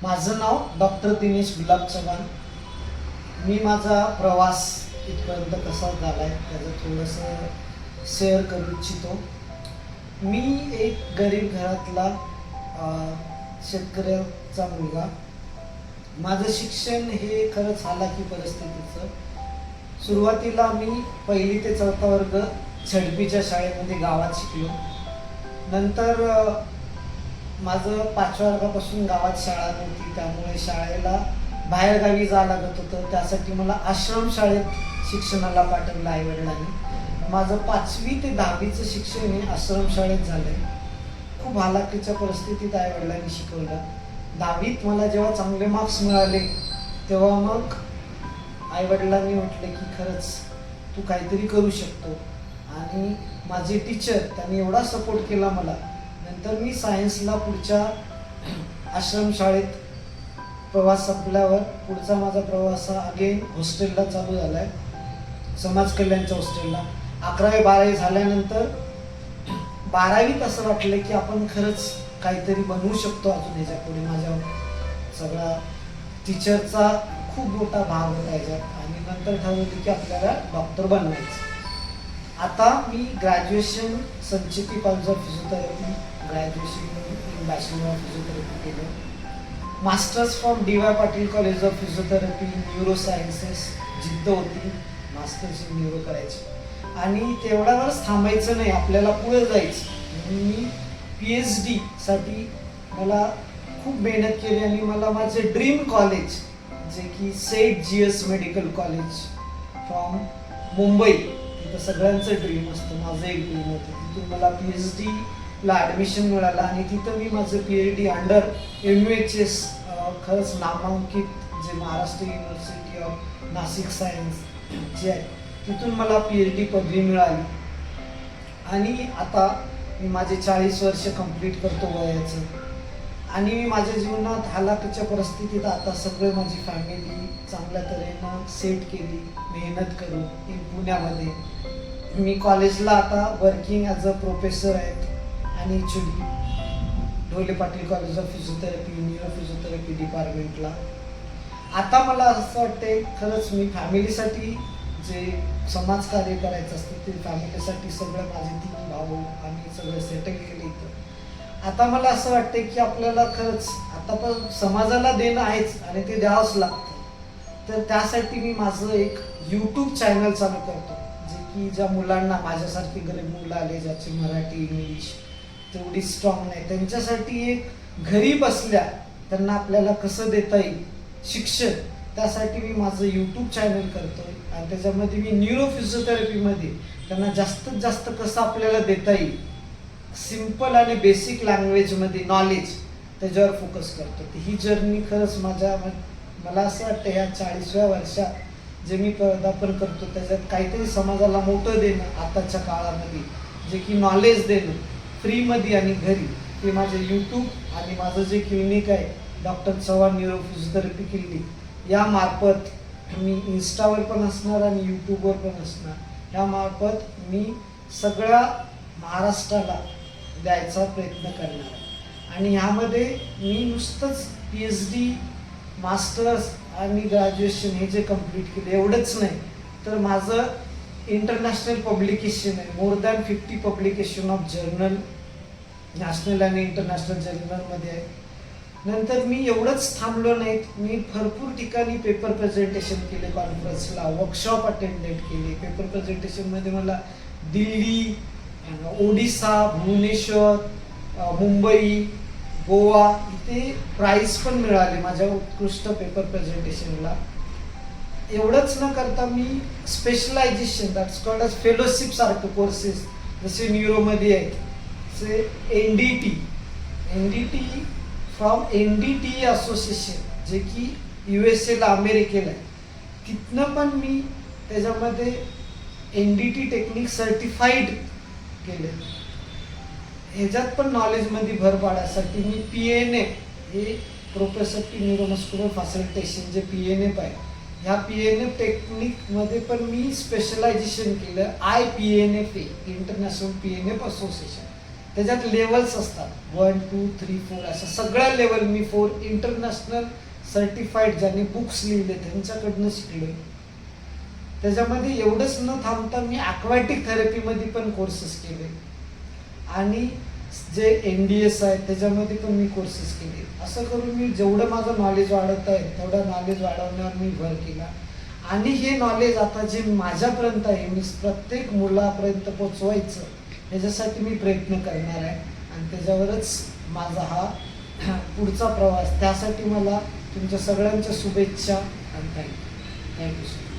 माझं नाव डॉक्टर दिनेश गुलाब चव्हाण. मी माझा प्रवास इथपर्यंत कसा झाला आहे त्याचं थोडंसं शेअर करू इच्छितो. मी एक गरीब घरातला शेतकऱ्याचा मुलगा. माझं शिक्षण हे खरंच हालाकी परिस्थितीचं. सुरुवातीला मी 1ली ते 4था वर्ग झडपीच्या शाळेमध्ये गावात शिकलो. नंतर माझं 5व्या वर्गापासून गावात शाळा नव्हती, त्यामुळे शाळेला बाहेरगावी जावं लागत होतं. त्यासाठी मला आश्रमशाळेत शिक्षणाला पाठवलं आईवडिलांनी. माझं 5वी ते 10वीचं शिक्षण हे आश्रमशाळेत झालं. खूप हालाकीच्या परिस्थितीत आईवडिलांनी शिकवलं. 10वीत मला जेव्हा चांगले मार्क्स मिळाले तेव्हा मग आईवडिलांनी म्हटले की खरंच तू काहीतरी करू शकतो. आणि माझे टीचर त्यांनी एवढा सपोर्ट केला मला. नंतर मी सायन्सला पुढच्या आश्रमशाळेत प्रवास संपल्यावर पुढचा माझा प्रवास हा अगेन हॉस्टेलला चालू झाला आहे, समाज कल्याणच्या हॉस्टेलला. 11वी 12वी झाल्यानंतर 12वीत असं वाटलं की आपण खरंच काहीतरी बनवू शकतो अजून ह्याच्या पुढे. माझ्या सगळा टीचरचा खूप मोठा भाग होता याच्यात. आणि नंतर ठरवलं की आपल्याला डॉक्टर बनवायचं. आता मी graduation Sancheti college of physiotherapy, graduation in bachelor of physiotherapy केलं. Masters from D Y. Patil college of physiotherapy neuro sciences. जिद्द होती मास्टर्स इन न्यूरो करायची. आणि तेवढ्यावरच थांबायचं नाही, आपल्याला पुढे जायचं. मी PhD साठी मला खूप मेहनत केली आणि मला माझे ड्रीम कॉलेज जे की set GS medical college from Mumbai, तिथं सगळ्यांचं ड्रीम असतं, माझं एक ड्रीम होतं. तिथून मला PhD ला ॲडमिशन मिळालं आणि तिथं मी माझं PhD अंडर MUHS खरंच नामांकित जे Maharashtra university of Nashik science जे आहे तिथून मला PhD पदवी मिळाली. आणि आता मी माझे 40 वर्ष कंप्लीट करतो वयाचं. आणि मी माझ्या जीवनात हालाकीच्या परिस्थितीत आता सगळं माझी फॅमिली चांगल्या तऱ्हेनं सेट केली मेहनत करून पुण्यामध्ये. मी कॉलेजला आता वर्किंग ॲज अ प्रोफेसर आहेत आणि Dhole Patil college of physiotherapy neuro physiotherapy डिपार्टमेंटला. आता मला असं वाटते खरंच मी फॅमिलीसाठी जे समाजकार्य करायचं असतं ते फॅमिलीसाठी सगळं माझे 3 भाऊ आम्ही सगळं सेटल केलं इथं. आता मला असं वाटतं की आपल्याला खरंच आता पण समाजाला देणं आहेच आणि ते द्यावंच लागतं. तर त्यासाठी मी माझं एक YouTube चॅनल चालू करतो जे की ज्या मुलांना माझ्यासारखे गरीब मुलं आले ज्याची मराठी इंग्लिश तेवढी स्ट्रॉंग नाही त्यांच्यासाठी एक घरी बसल्या त्यांना आपल्याला कसं देता येईल शिक्षण, त्यासाठी मी माझं YouTube चॅनल करतोय. आणि त्याच्यामध्ये मी न्यूरो फिजिओथेरपीमध्ये त्यांना जास्तीत जास्त कसं आपल्याला देता येईल सिम्पल आणि बेसिक लँग्वेजमध्ये नॉलेज त्याच्यावर फोकस करतो. ही जर्नी खरंच मला असं वाटतं ह्या 40व्या वर्षात जे मी पदार्पण करतो त्याच्यात काहीतरी समाजाला मोठं देणं आताच्या काळामध्ये जे की नॉलेज देणं फ्रीमध्ये आणि घरी, ते माझे YouTube आणि माझं जे क्लिनिक आहे doctor Chavan neuro physiotherapy clinic यामार्फत मी इन्स्टावर पण असणार आणि यूट्यूबवर पण असणार. यामार्फत मी सगळ्या महाराष्ट्राला द्यायचा प्रयत्न करणार आहे. आणि ह्यामध्ये मी नुसतंच PhD मास्टर्स आणि ग्रॅज्युएशन हे जे कंप्लीट केले एवढंच नाही, तर माझं इंटरनॅशनल पब्लिकेशन आहे. More than 50 publication of journal national आणि इंटरनॅशनल जर्नलमध्ये आहे. नंतर मी एवढंच थांबलो नाहीत, मी भरपूर ठिकाणी पेपर प्रेझेंटेशन केले, कॉन्फरन्सला वर्कशॉप अटेंडेड केले. पेपर प्रेझेंटेशनमध्ये मला दिल्ली, ओडिसा, भुवनेश्वर, मुंबई, गोवा इथे प्राईज पण मिळाले माझ्या उत्कृष्ट पेपर प्रेझेंटेशनला. एवढंच न करता मी specialization that's called as fellowship सारखे कोर्सेस जसे न्यूरोमध्ये आहेत say NDT from NDT association जे की USA अमेरिकेला आहे, तिथनं पण मी त्याच्यामध्ये NDT टेक्निक सर्टिफाईड केले. ह्याच्यात पण नॉलेजमध्ये भर पाडण्यासाठी मी PNF हे प्रोप्रोसेप्टिव्ह न्यूरोमस्क्युलर फॅसिलिटेशन जे PNF आहे ह्या PNF टेक्निकमध्ये पण मी स्पेशलायझेशन केलं. IPNFA इंटरनॅशनल PNF असोसिएशन त्याच्यात लेवल्स असतात 1, 2, 3, 4 अशा सगळ्या लेवल मी 4 इंटरनॅशनल सर्टिफाईड ज्यांनी बुक्स लिहिले त्यांच्याकडनं शिकलोय. त्याच्यामध्ये एवढंच न थांबता मी ॲक्वॅटिक थेरपीमध्ये पण कोर्सेस केले आणि जे NDS आहे त्याच्यामध्ये पण मी कोर्सेस केले. असं करून मी जेवढं माझं नॉलेज वाढवत आहे तेवढं नॉलेज वाढवण्यावर मी भर केला आणि हे नॉलेज आता जे माझ्यापर्यंत आहे मी प्रत्येक मुलापर्यंत पोचवायचं याच्यासाठी मी प्रयत्न करणार आहे आणि त्याच्यावरच माझा हा पुढचा प्रवास. त्यासाठी मला तुमच्या सगळ्यांच्या शुभेच्छा आणि थँक्यू.